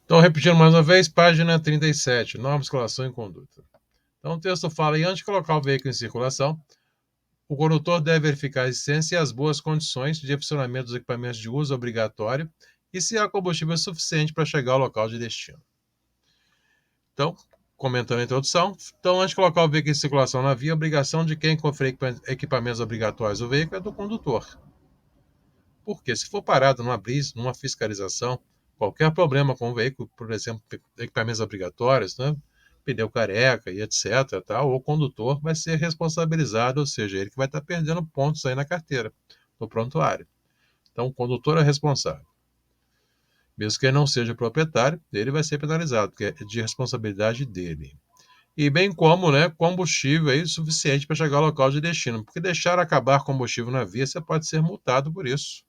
Então, repetindo mais uma vez, página 37, norma de circulação e conduta. Então, o texto fala, e antes de colocar o veículo em circulação, o condutor deve verificar a existência e as boas condições de funcionamento dos equipamentos de uso obrigatório e se há combustível suficiente para chegar ao local de destino. Então, comentando a introdução, então, antes de colocar o veículo em circulação na via, a obrigação de quem conferir equipamentos obrigatórios do veículo é do condutor. Porque se for parado numa blitz, numa fiscalização, qualquer problema com o veículo, por exemplo, equipamentos obrigatórios, né, pneu careca e etc., o condutor vai ser responsabilizado, ou seja, ele que vai estar perdendo pontos aí na carteira, no prontuário. Então, o condutor é responsável. Mesmo que ele não seja proprietário, ele vai ser penalizado, porque é de responsabilidade dele. E bem como, né, combustível aí suficiente para chegar ao local de destino, porque deixar acabar combustível na via, você pode ser multado por isso.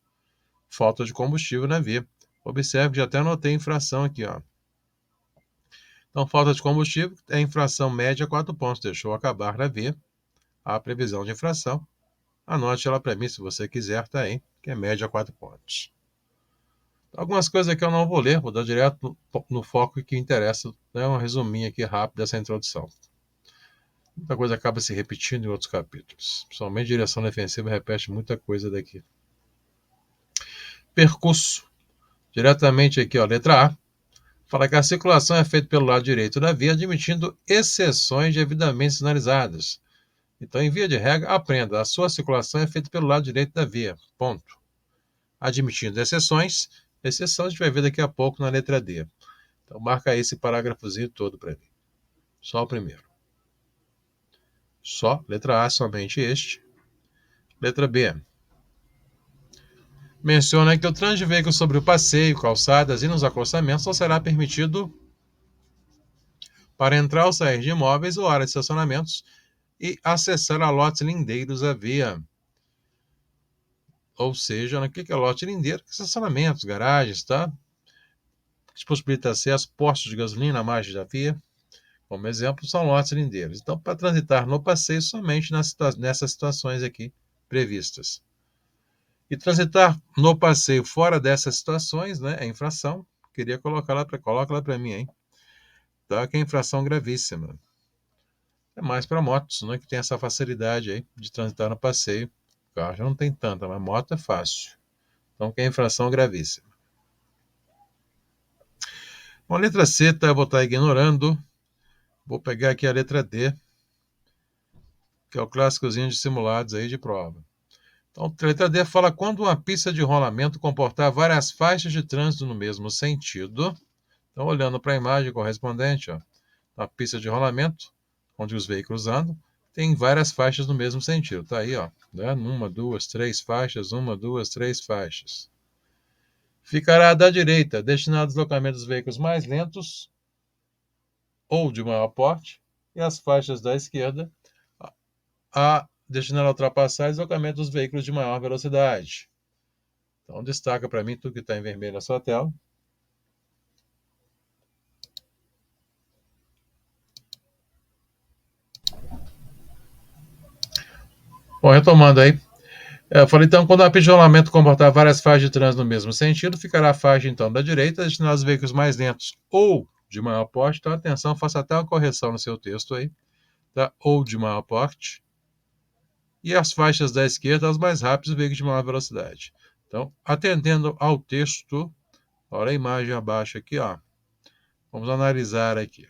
Falta de combustível na via. Observe que já até anotei a infração aqui, ó. Então, falta de combustível é infração média 4 pontos. Deixou acabar na via. A previsão de infração. Anote ela para mim se você quiser, tá aí, que é média 4 pontos. Algumas coisas aqui eu não vou ler, vou dar direto no foco que interessa, né? Um resuminho aqui rápido dessa introdução. Muita coisa acaba se repetindo em outros capítulos. Principalmente direção defensiva repete muita coisa daqui. Percurso. Diretamente aqui, ó, letra A. Fala que a circulação é feita pelo lado direito da via, admitindo exceções devidamente sinalizadas. Então, em via de regra, aprenda, a sua circulação é feita pelo lado direito da via. Ponto. Admitindo exceções, exceção a gente vai ver daqui a pouco na letra D. Então, marca aí esse parágrafozinho todo para mim. Só o primeiro. Só, letra A, somente este. Letra B. Menciona que o trânsito de veículos sobre o passeio, calçadas e nos acostamentos só será permitido para entrar ou sair de imóveis ou áreas de estacionamentos e acessar a lotes lindeiros à via. Ou seja, o que é lote lindeiro? Estacionamentos, garagens, tá? Que possibilita acesso, postos de gasolina à margem da via. Como exemplo, são lotes lindeiros. Então, para transitar no passeio, somente nessas situações aqui previstas. E transitar no passeio fora dessas situações, né, é infração. Queria colocar lá para mim, hein? Tá? Que é infração gravíssima. É mais para motos, né, que tem essa facilidade aí de transitar no passeio. O carro já não tem tanta, mas moto é fácil. Então, que é infração gravíssima. Bom, a letra C, tá, eu vou estar ignorando. Vou pegar aqui a letra D, que é o clássicozinho de simulados aí de prova. Então, a letra D fala quando uma pista de rolamento comportar várias faixas de trânsito no mesmo sentido. Então, olhando para a imagem correspondente, ó, a pista de rolamento, onde os veículos andam, tem várias faixas no mesmo sentido. Tá aí, ó, né? Uma, duas, três faixas, uma, duas, três faixas. Ficará da direita, destinado ao deslocamento dos veículos mais lentos ou de maior porte, e as faixas da esquerda, a destinada a ultrapassar e deslocamento dos veículos de maior velocidade. Então, destaca para mim tudo que está em vermelho na sua tela. Bom, retomando aí. Eu falei, então, quando o apigelamento comportar várias faixas de trânsito no mesmo sentido, ficará a faixa, então, da direita, destinada aos veículos mais lentos ou de maior porte. Então, atenção, faça até uma correção no seu texto aí, tá? Ou de maior porte. E as faixas da esquerda, as mais rápidas, veículos de maior velocidade. Então, atendendo ao texto, olha a imagem abaixo aqui, ó. Vamos analisar aqui.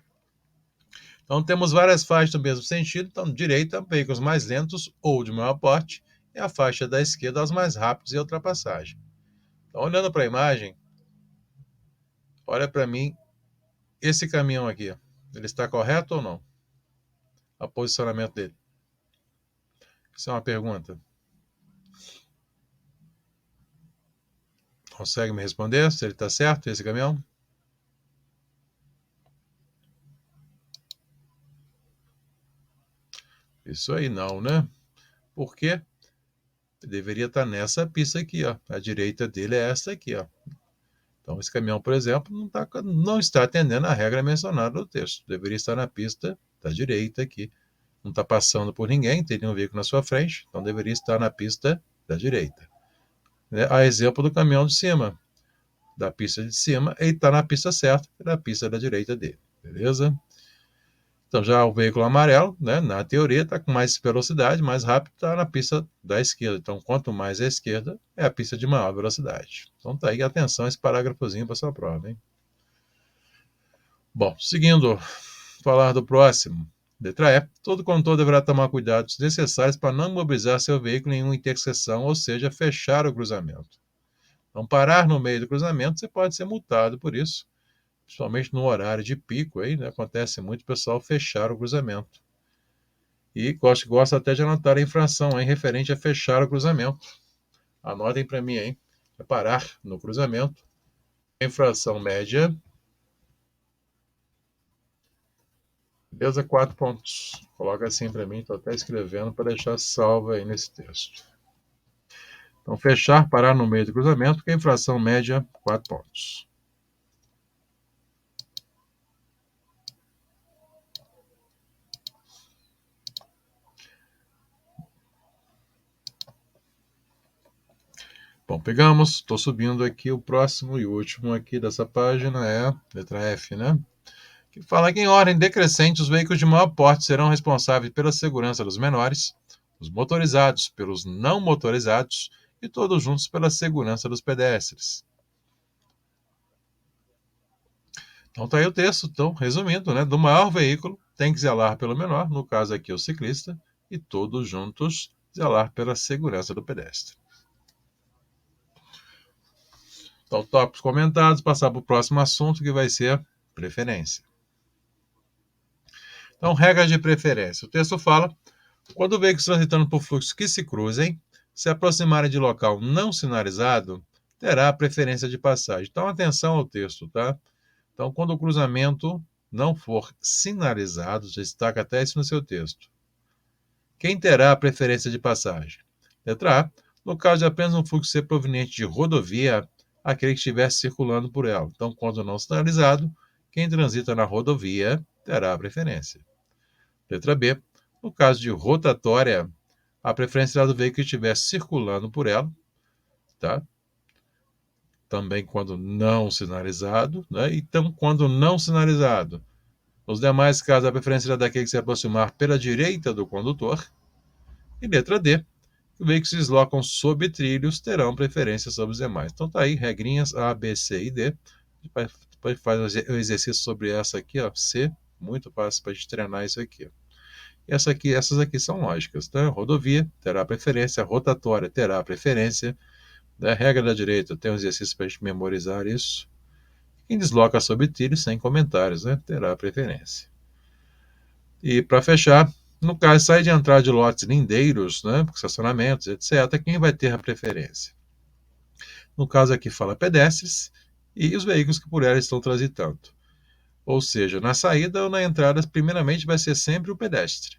Então, temos várias faixas no mesmo sentido. Então, direita, veículos mais lentos ou de maior porte, e a faixa da esquerda, os mais rápidos e a ultrapassagem. Então, olhando para a imagem, olha para mim esse caminhão aqui. Ele está correto ou não? O posicionamento dele. Isso é uma pergunta. Consegue me responder se ele está certo, esse caminhão? Isso aí não, né? Por quê? Ele deveria estar nessa pista aqui, ó. A direita dele é essa aqui, ó. Então, esse caminhão, por exemplo, não está atendendo a regra mencionada no texto. Deveria estar na pista da direita aqui. Não está passando por ninguém, tem nenhum veículo na sua frente, então deveria estar na pista da direita. A exemplo do caminhão de cima. da pista de cima, ele está na pista certa, na pista da direita dele, beleza? Então já o veículo amarelo, né, na teoria, está com mais velocidade, mais rápido, está na pista da esquerda. Então, quanto mais à esquerda, é a pista de maior velocidade. Então tá aí, atenção esse parágrafozinho para sua prova, hein? Bom, seguindo, falar do próximo. Letra E. Todo condutor deverá tomar cuidados necessários para não mobilizar seu veículo em uma interseção, ou seja, fechar o cruzamento. Então, parar no meio do cruzamento, você pode ser multado por isso, principalmente no horário de pico, aí, né, acontece muito o pessoal fechar o cruzamento. E gosto até de anotar a infração, hein, referente a fechar o cruzamento. Anotem para mim, hein? É parar no cruzamento. A infração média, beleza, 4 pontos. Coloca assim para mim, estou até escrevendo para deixar salvo aí nesse texto. Então, fechar, parar no meio do cruzamento, que a infração média, 4 pontos. Bom, pegamos, estou subindo aqui, o próximo e último aqui dessa página é letra F, né? Que fala que em ordem decrescente os veículos de maior porte serão responsáveis pela segurança dos menores, os motorizados pelos não motorizados e todos juntos pela segurança dos pedestres. Então tá aí o texto, então, resumindo, né? Do maior veículo tem que zelar pelo menor, no caso aqui o ciclista, e todos juntos zelar pela segurança do pedestre. Então, tópicos comentados, passar para o próximo assunto, que vai ser preferência. Então, regras de preferência. O texto fala: quando veículos transitando por fluxos que se cruzem, se aproximarem de local não sinalizado, terá a preferência de passagem. Então, atenção ao texto, tá? Então, quando o cruzamento não for sinalizado, destaca até isso no seu texto. Quem terá a preferência de passagem? Letra A. No caso de apenas um fluxo ser proveniente de rodovia, aquele que estiver circulando por ela. Então, quando não sinalizado, quem transita na rodovia terá a preferência. Letra B. No caso de rotatória, a preferência será do veículo que estiver circulando por ela, tá? Também quando não sinalizado, né? Então, quando não sinalizado, nos demais casos, a preferência será daquele que se aproximar pela direita do condutor. E letra D. Veículos que se deslocam sob trilhos terão preferência sobre os demais. Então tá aí, regrinhas A, B, C e D. Depois faz o exercício sobre essa aqui, ó, C, muito fácil para a gente treinar isso aqui. Essas aqui são lógicas, tá? Rodovia terá preferência, rotatória terá preferência, né? Regra da direita tem um exercício para a gente memorizar isso. Quem desloca sob trilhos, sem comentários, né? Terá preferência. E para fechar, no caso, sai de entrada de lotes lindeiros, né, estacionamentos, etc., quem vai ter a preferência? No caso aqui fala pedestres e os veículos que por ela estão transitando. Ou seja, na saída ou na entrada, primeiramente vai ser sempre o pedestre.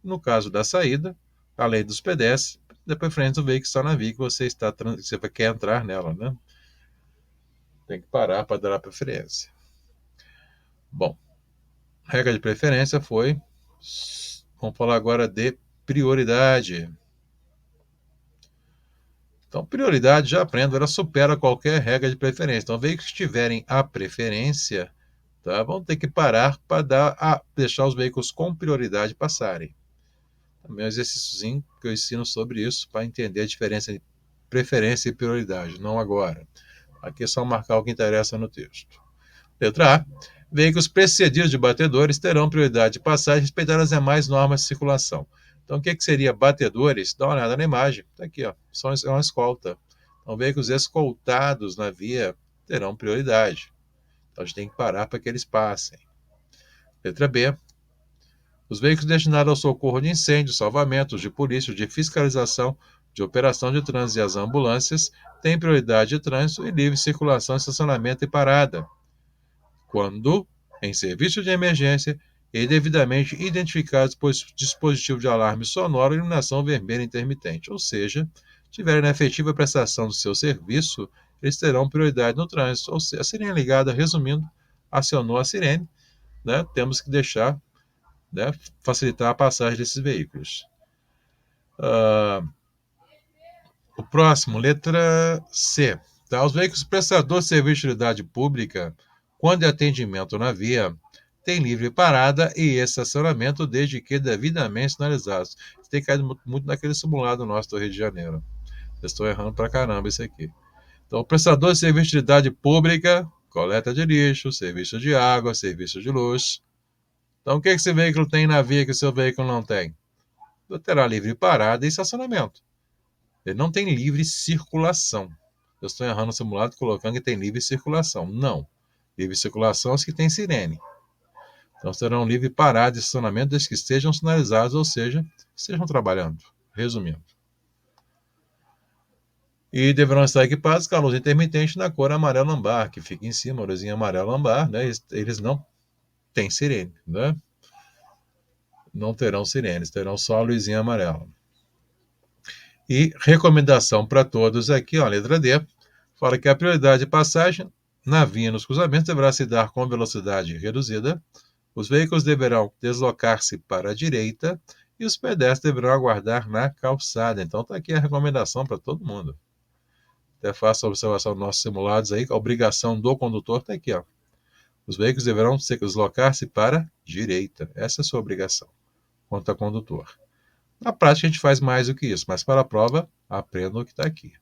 No caso da saída, além dos pedestres, de preferência o veículo que está na via que você quer entrar nela, né? Tem que parar para dar a preferência. Bom, regra de preferência foi, vamos falar agora de prioridade. Então, prioridade, já aprendo, ela supera qualquer regra de preferência. Então, veículos que tiverem a preferência, tá, vão ter que parar para deixar os veículos com prioridade passarem. Também é um exercíciozinho que eu ensino sobre isso, para entender a diferença entre preferência e prioridade, não agora. Aqui é só marcar o que interessa no texto. Letra A. Veículos precedidos de batedores terão prioridade de passagem respeitando as demais normas de circulação. Então, o que seria batedores? Dá uma olhada na imagem. Está aqui, ó. É uma escolta. Então, veículos escoltados na via terão prioridade. Então, a gente tem que parar para que eles passem. Letra B. Os veículos destinados ao socorro de incêndio, salvamentos de polícia, de fiscalização, de operação de trânsito e as ambulâncias têm prioridade de trânsito e livre circulação, estacionamento e parada, quando, em serviço de emergência, e devidamente identificados por dispositivo de alarme sonoro e iluminação vermelha intermitente, ou seja, tiverem na efetiva prestação do seu serviço, eles terão prioridade no trânsito. Ou seja, a sirene ligada, resumindo, acionou a sirene, né, temos que deixar, né, facilitar a passagem desses veículos. O próximo, letra C. Tá? Os veículos prestadores de serviço de utilidade pública, quando é atendimento na via, tem livre parada e estacionamento, desde que devidamente sinalizados. Você tem caído muito naquele simulado nosso do Rio de Janeiro. Eu estou errando pra caramba isso aqui. Então, o prestador de serviço de utilidade pública, coleta de lixo, serviço de água, serviço de luz. Então, o que esse veículo tem na via que o seu veículo não tem? Ele terá livre parada e estacionamento. Ele não tem livre circulação. Eu estou errando o simulado colocando que tem livre circulação. Não. Livre circulação é os que têm sirene. Então serão livre parada e estacionamento desde que estejam sinalizados, ou seja, estejam trabalhando. Resumindo. E deverão estar equipados com a luz intermitente na cor amarelo ambar, que fica em cima, a luzinha amarelo ambar, né? Eles não têm sirene, né? Não terão sirenes, terão só a luzinha amarela. E recomendação para todos aqui, ó, letra D, fala que a prioridade de passagem na via e nos cruzamentos deverá se dar com velocidade reduzida, os veículos deverão deslocar-se para a direita e os pedestres deverão aguardar na calçada. Então está aqui a recomendação para todo mundo. Até faça a observação dos nossos simulados aí, a obrigação do condutor está aqui, ó. Os veículos deverão deslocar-se para a direita. Essa é a sua obrigação, quanto a condutor. Na prática a gente faz mais do que isso, mas para a prova, aprenda o que está aqui.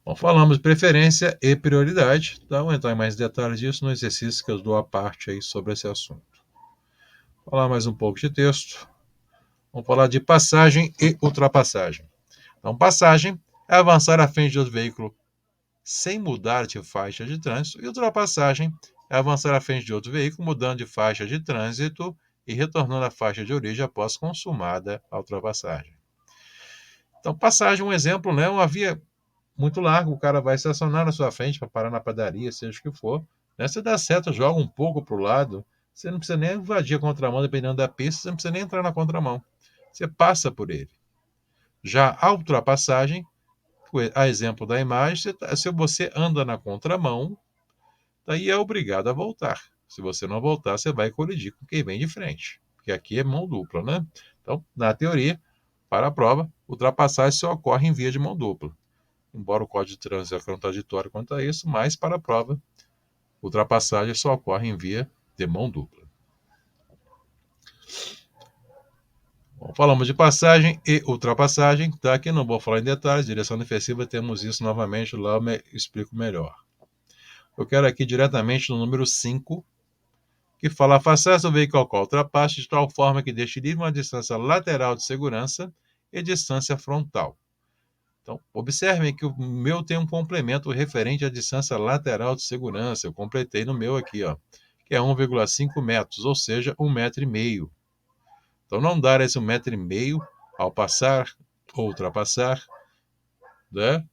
Bom, falamos de preferência e prioridade, então vou entrar em mais detalhes disso no exercício que eu dou à parte aí sobre esse assunto. Vou falar mais um pouco de texto. Vamos falar de passagem e ultrapassagem. Então, passagem é avançar à frente do veículo sem mudar de faixa de trânsito, e ultrapassagem é avançar à frente de outro veículo mudando de faixa de trânsito e retornando à faixa de origem após consumada a ultrapassagem. Então, passagem, um exemplo, né? Uma via muito larga, o cara vai estacionar na sua frente para parar na padaria, seja o que for. Né? Você dá seta, joga um pouco para o lado, você não precisa nem invadir a contramão, dependendo da pista, você não precisa nem entrar na contramão. Você passa por ele. Já a ultrapassagem, a exemplo da imagem, se você anda na contramão, daí é obrigado a voltar. Se você não voltar, você vai colidir com quem vem de frente, porque aqui é mão dupla, né? Então, na teoria, para a prova, ultrapassagem só ocorre em via de mão dupla. Embora o Código de Trânsito é contraditório quanto a isso, mas para a prova, ultrapassagem só ocorre em via de mão dupla. Bom, falamos de passagem e ultrapassagem, tá? Aqui não vou falar em detalhes, direção defensiva, temos isso novamente, lá eu explico melhor. Eu quero aqui diretamente no número 5, que fala: faça o veículo ao qual ultrapasse de tal forma que deixe livre uma distância lateral de segurança e distância frontal. Então, observem que o meu tem um complemento referente à distância lateral de segurança. Eu completei no meu aqui, ó, que é 1,5 metros, ou seja, 1,5 metro. Então, não dar esse 1,5 metro ao passar ou ultrapassar, né?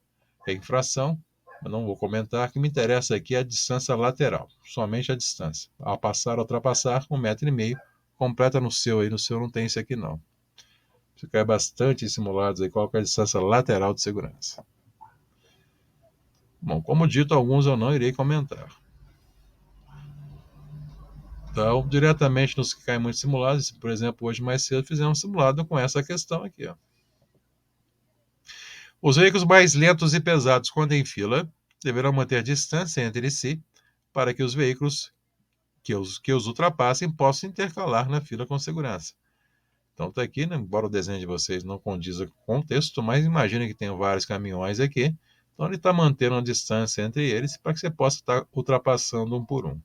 É infração. Eu não vou comentar, o que me interessa aqui é a distância lateral, somente a distância. Ao passar ou ultrapassar, 1,5 metro, completa no seu aí, no seu não tem esse aqui não. Você cai bastante em simulados aí, qual é a distância lateral de segurança. Bom, como dito, alguns eu não irei comentar. Então, diretamente nos que caem muito simulados, por exemplo, hoje mais cedo fizemos um simulado com essa questão aqui. Ó. Os veículos mais lentos e pesados, quando em fila, deverão manter distância entre si para que os veículos que os ultrapassem possam intercalar na fila com segurança. Então está aqui, né, embora o desenho de vocês não condiza com o contexto, mas imagine que tem vários caminhões aqui, então ele está mantendo uma distância entre eles para que você possa estar ultrapassando um por um.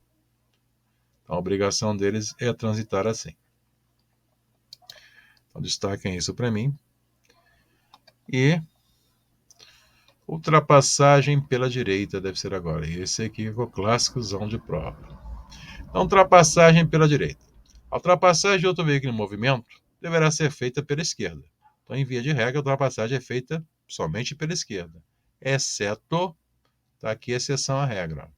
Então, a obrigação deles é transitar assim. Então, destaquem isso para mim. E ultrapassagem pela direita deve ser agora. Esse aqui é o clássicozão de prova. Então, ultrapassagem pela direita. A ultrapassagem de outro veículo em movimento deverá ser feita pela esquerda. Então, em via de regra, a ultrapassagem é feita somente pela esquerda, exceto, está aqui a exceção à regra.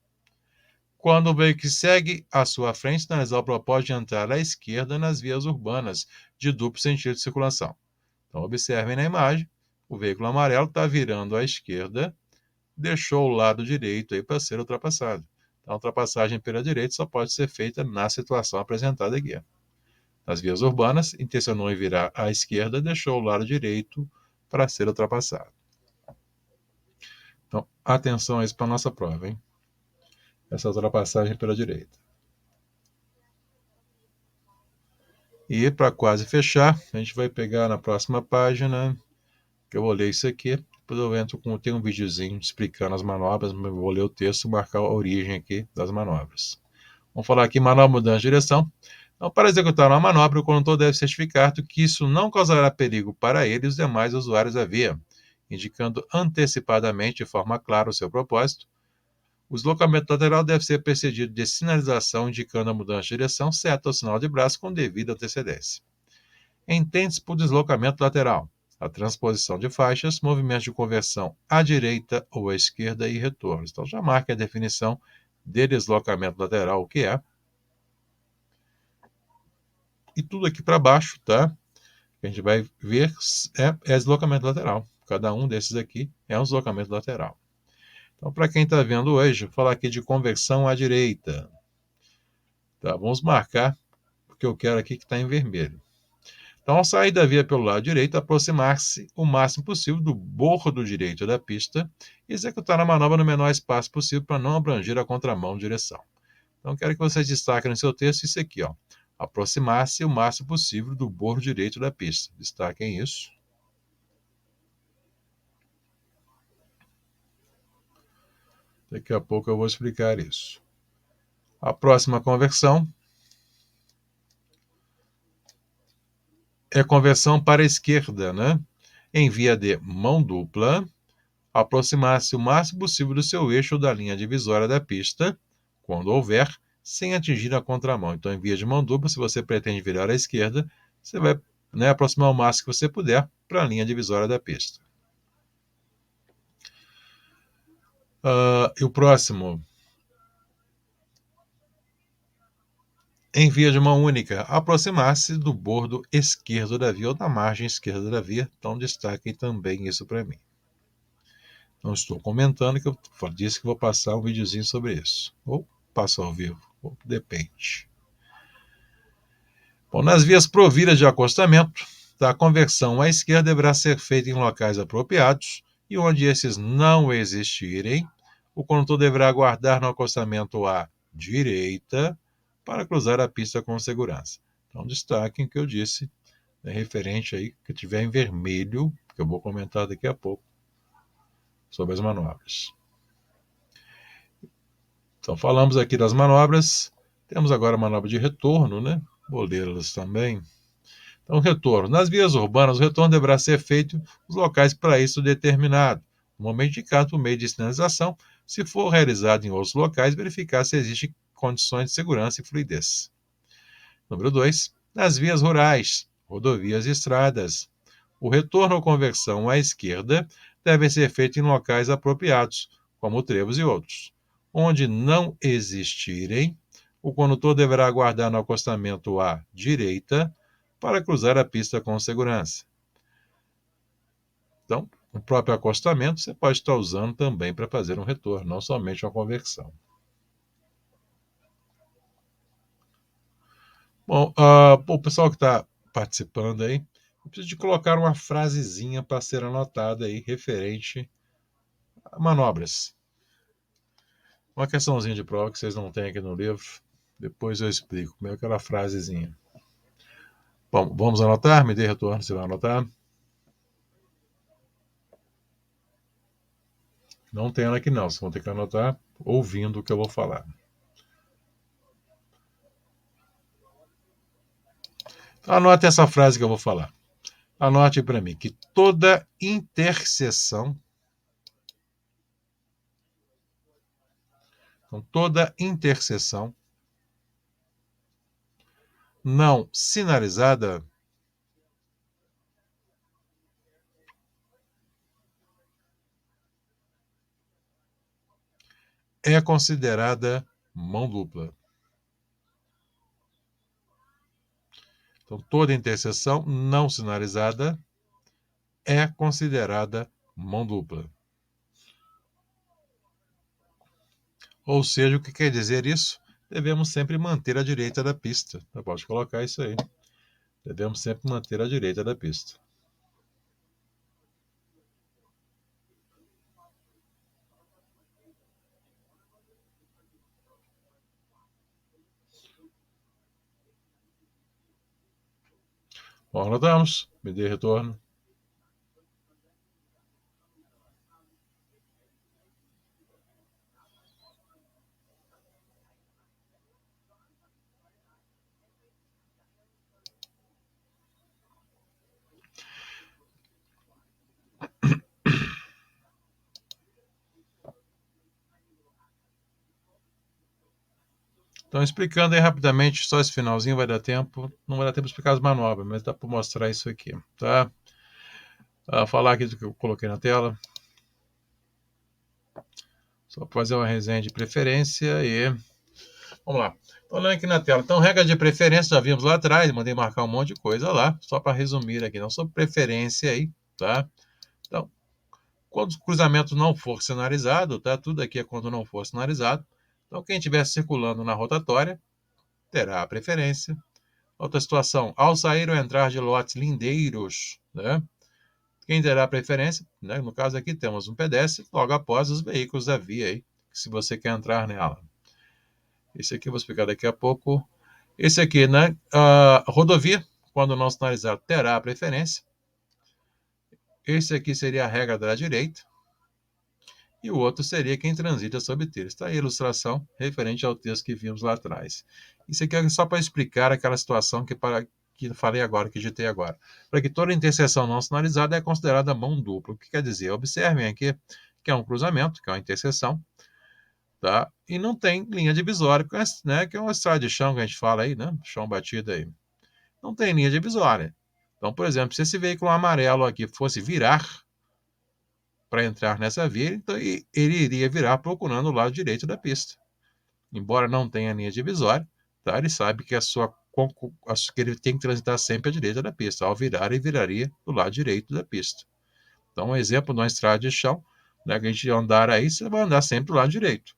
Quando o veículo segue à sua frente, sinalizar o propósito de entrar à esquerda nas vias urbanas de duplo sentido de circulação. Então, observem na imagem, o veículo amarelo está virando à esquerda, deixou o lado direito aí para ser ultrapassado. Então, a ultrapassagem pela direita só pode ser feita na situação apresentada aqui. Nas vias urbanas, intencionou em virar à esquerda, deixou o lado direito para ser ultrapassado. Então, atenção a isso para a nossa prova, hein? Essa ultrapassagem pela direita. E para quase fechar, a gente vai pegar na próxima página, que eu vou ler isso aqui, depois eu entro com tem um videozinho explicando as manobras, eu vou ler o texto e marcar a origem aqui das manobras. Vamos falar aqui manobra mudança de direção. Então, para executar uma manobra, o condutor deve certificar que isso não causará perigo para ele e os demais usuários da via, indicando antecipadamente de forma clara o seu propósito. O deslocamento lateral deve ser precedido de sinalização indicando a mudança de direção, seta ou sinal de braço com devida antecedência. Entende-se por deslocamento lateral a transposição de faixas, movimentos de conversão à direita ou à esquerda e retornos. Então já marca a definição de deslocamento lateral, o que é. E tudo aqui para baixo, tá? Que a gente vai ver é deslocamento lateral. Cada um desses aqui é um deslocamento lateral. Então, para quem está vendo hoje, vou falar aqui de conversão à direita. Tá? Vamos marcar, porque eu quero aqui que está em vermelho. Então, ao sair da via pelo lado direito, aproximar-se o máximo possível do bordo direito da pista e executar a manobra no menor espaço possível para não abranger a contramão de direção. Então, quero que vocês destaquem no seu texto isso aqui, ó. Aproximar-se o máximo possível do bordo direito da pista. Destaquem isso. Daqui a pouco eu vou explicar isso. A próxima conversão é conversão para a esquerda, né? Em via de mão dupla, aproximar-se o máximo possível do seu eixo ou da linha divisória da pista, quando houver, sem atingir a contramão. Então, em via de mão dupla, se você pretende virar à esquerda, você vai, né, aproximar o máximo que você puder para a linha divisória da pista. E o próximo, em via de mão única, aproximar-se do bordo esquerdo da via ou da margem esquerda da via. Então, destaquem também isso para mim. Não estou comentando, que eu disse que vou passar um videozinho sobre isso. Ou passo ao vivo, depende. Bom, nas vias providas de acostamento, a conversão à esquerda deverá ser feita em locais apropriados e onde esses não existirem, o condutor deverá aguardar no acostamento à direita para cruzar a pista com segurança. Então, destaquem o que eu disse, né, referente aí, que tiver em vermelho, que eu vou comentar daqui a pouco, sobre as manobras. Então, falamos aqui das manobras. Temos agora a manobra de retorno, né? Vou lê-las também. Então, retorno. Nas vias urbanas, o retorno deverá ser feito nos locais para isso determinado, no momento indicado por meio de sinalização. Se for realizado em outros locais, verificar se existem condições de segurança e fluidez. Número 2. Nas vias rurais, rodovias e estradas. O retorno ou conversão à esquerda deve ser feito em locais apropriados, como trevos e outros. Onde não existirem, o condutor deverá aguardar no acostamento à direita para cruzar a pista com segurança. Então, o próprio acostamento você pode estar usando também para fazer um retorno, não somente uma conversão. Bom, o pessoal que está participando aí, eu preciso de colocar uma frasezinha para ser anotada aí, referente a manobras. Uma questãozinha de prova que vocês não têm aqui no livro, depois eu explico como é aquela frasezinha. Bom, vamos anotar? Me dê retorno, você vai anotar? Não tem ela aqui não, vocês vão ter que anotar ouvindo o que eu vou falar. Então, anote essa frase que eu vou falar. Anote para mim que toda interseção, não sinalizada é considerada mão dupla. Então, toda interseção não sinalizada é considerada mão dupla. Ou seja, o que quer dizer isso? Devemos sempre manter a direita da pista. Pode colocar isso aí. Devemos sempre manter a direita da pista. Anotamos. Me dê retorno. Então, explicando aí rapidamente, só esse finalzinho vai dar tempo. Não vai dar tempo de explicar as manobras, mas dá para mostrar isso aqui, tá? Falar aqui do que eu coloquei na tela. Só para fazer uma resenha de preferência e... Vamos lá. Estou olhando aqui na tela. Então, regra de preferência, já vimos lá atrás, mandei marcar um monte de coisa lá, só para resumir aqui, não sobre preferência aí, tá? Então, quando o cruzamento não for sinalizado, tá? Tudo aqui é quando não for sinalizado. Então, quem estiver circulando na rotatória terá a preferência. Outra situação, ao sair ou entrar de lotes lindeiros, né? Quem terá preferência, né? No caso aqui temos um pedestre logo após os veículos da via aí, se você quer entrar nela. Esse aqui eu vou explicar daqui a pouco. Esse aqui, né? A rodovia, quando não sinalizado, terá a preferência. Esse aqui seria a regra da direita. E o outro seria quem transita sobre trilhos. Está aí a ilustração referente ao texto que vimos lá atrás. Isso aqui é só para explicar aquela situação que falei agora, que digitei agora. Para que toda interseção não sinalizada é considerada mão dupla. O que quer dizer? Observem aqui que é um cruzamento, que é uma interseção, tá? E não tem linha divisória, né? Que é uma estrada de chão que a gente fala aí, né? Chão batido aí. Não tem linha divisória. Então, por exemplo, se esse veículo amarelo aqui fosse virar para entrar nessa via, então ele iria virar procurando o lado direito da pista. Embora não tenha linha divisória, tá? Ele sabe que que ele tem que transitar sempre à direita da pista. Ao virar, ele viraria do lado direito da pista. Então, um exemplo de uma estrada de chão, né, que a gente andar aí, você vai andar sempre do lado direito.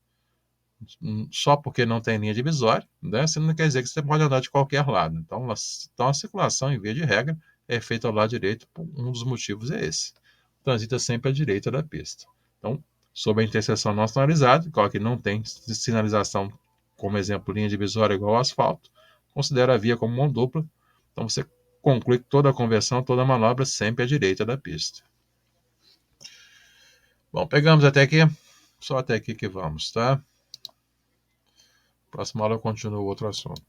Só porque não tem linha divisória, né, você não quer dizer que você pode andar de qualquer lado. Então, a circulação, em via de regra, é feita ao lado direito. Um dos motivos é esse. Transita sempre à direita da pista. Então, sob a interseção não sinalizada, qual que não tem sinalização, como exemplo, linha divisória igual ao asfalto, considera a via como mão dupla. Então, você conclui que toda a conversão, toda a manobra sempre à direita da pista. Bom, pegamos até aqui. Só até aqui que vamos, tá? Próxima aula eu continuo outro assunto.